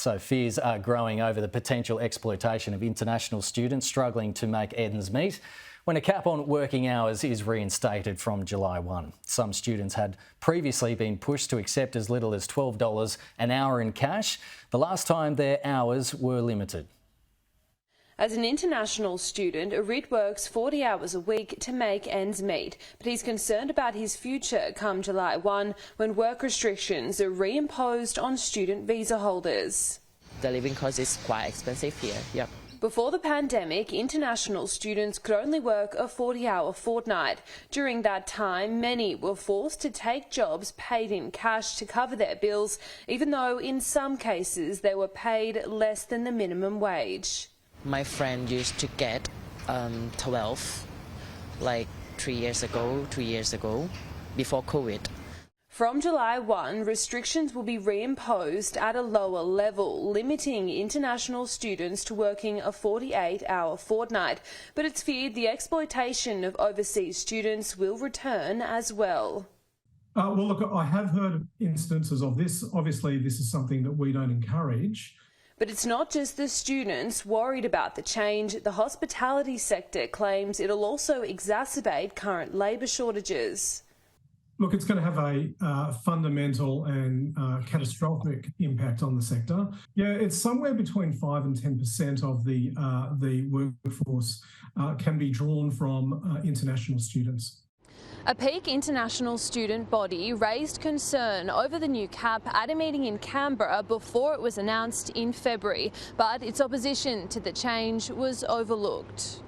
So fears are growing over the potential exploitation of international students struggling to make ends meet when a cap on working hours is reinstated from July 1. Some students had previously been pushed to accept as little as $12 an hour in cash, the last time their hours were limited. As an international student, Arit works 40 hours a week to make ends meet, but he's concerned about his future come July 1 when work restrictions are reimposed on student visa holders. The living cost is quite expensive here, yep. Before the pandemic, international students could only work a 40-hour fortnight. During that time, many were forced to take jobs paid in cash to cover their bills, even though in some cases they were paid less than the minimum wage. My friend used to get 12, like 2 years ago, before COVID. From July 1, restrictions will be reimposed at a lower level, limiting international students to working a 48-hour fortnight. But it's feared the exploitation of overseas students will return as well. Well, look, I have heard of instances of this. Obviously, this is something that we don't encourage. But it's not just the students worried about the change. The hospitality sector claims it'll also exacerbate current labour shortages. Look, it's going to have a fundamental and catastrophic impact on the sector. Yeah, it's somewhere between 5 and 10% of the workforce can be drawn from international students. A peak international student body raised concern over the new cap at a meeting in Canberra before it was announced in February, but its opposition to the change was overlooked.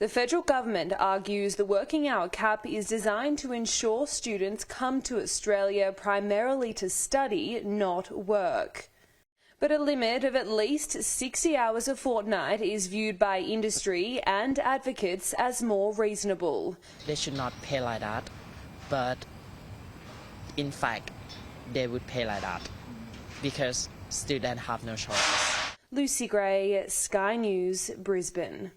The federal government argues the working hour cap is designed to ensure students come to Australia primarily to study, not work. But a limit of at least 60 hours a fortnight is viewed by industry and advocates as more reasonable. They should not pay like that, but in fact, they would pay like that because students have no choice. Lucy Gray, Sky News, Brisbane.